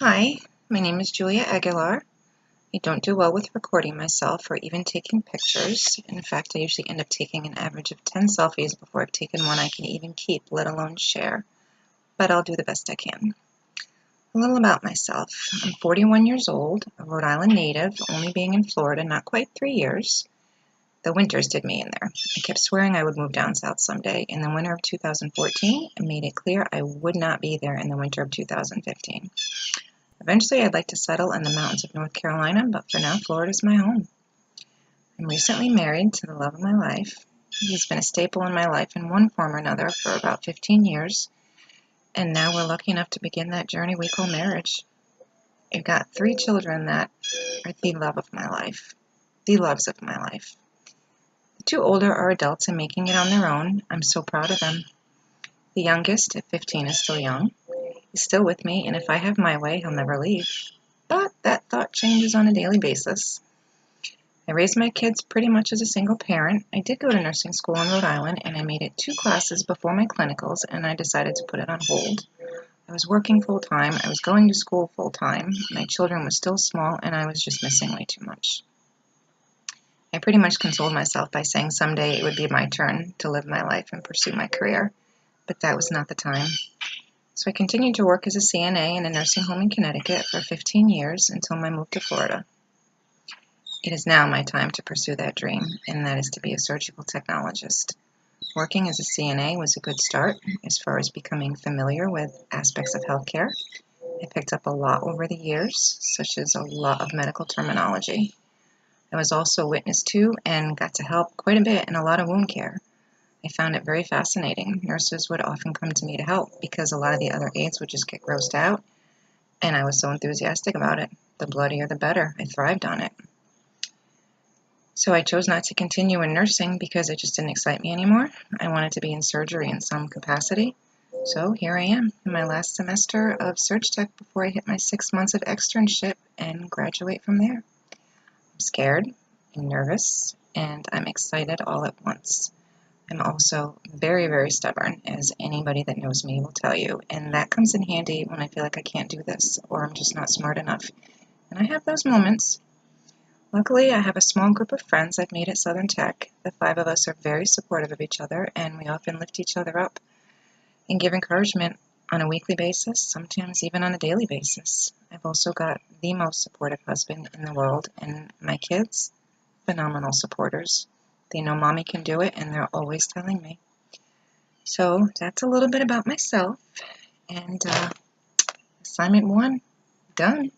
Hi, my name is Julia Aguilar. I don't do well with recording myself or even taking pictures. In fact, I usually end up taking an average of 10 selfies before I've taken one I can even keep, let alone share. But I'll do the best I can. A little about myself. I'm 41 years old, a Rhode Island native, only being in Florida not quite 3 years. The winters did me in there. I kept swearing I would move down south someday. In the winter of 2014, I made it clear I would not be there in the winter of 2015. Eventually, I'd like to settle in the mountains of North Carolina, but for now, Florida is my home. I'm recently married to the love of my life. He's been a staple in my life in one form or another for about 15 years, and now we're lucky enough to begin that journey we call marriage. I've got 3 children that are the love of my life, the loves of my life. The 2 older are adults and making it on their own. I'm so proud of them. The youngest, at 15, is still young. He's still with me, and if I have my way, he'll never leave. But that thought changes on a daily basis. I raised my kids pretty much as a single parent. I did go to nursing school in Rhode Island, and I made it 2 classes before my clinicals, and I decided to put it on hold. I was working full-time, I was going to school full-time, my children were still small, and I was just missing way too much. I pretty much consoled myself by saying someday it would be my turn to live my life and pursue my career, but that was not the time. So I continued to work as a CNA in a nursing home in Connecticut for 15 years until my move to Florida. It is now my time to pursue that dream, and that is to be a surgical technologist. Working as a CNA was a good start as far as becoming familiar with aspects of healthcare. I picked up a lot over the years, such as a lot of medical terminology. I was also witness to and got to help quite a bit in a lot of wound care. I found it very fascinating. Nurses would often come to me to help because a lot of the other aides would just get grossed out, and I was so enthusiastic about it. The bloodier the better. I thrived on it. So I chose not to continue in nursing because it just didn't excite me anymore. I wanted to be in surgery in some capacity. So here I am in my last semester of Surg Tech before I hit my 6 months of externship and graduate from there. I'm scared, I'm nervous, and I'm excited all at once. I'm also very, very stubborn, as anybody that knows me will tell you, and that comes in handy when I feel like I can't do this or I'm just not smart enough. And I have those moments. Luckily, I have a small group of friends I've made at Southern Tech. The 5 of us are very supportive of each other, and we often lift each other up and give encouragement on a weekly basis, sometimes even on a daily basis. I've also got the most supportive husband in the world, and my kids, phenomenal supporters. They know mommy can do it, and they're always telling me. So that's a little bit about myself, and assignment 1, done.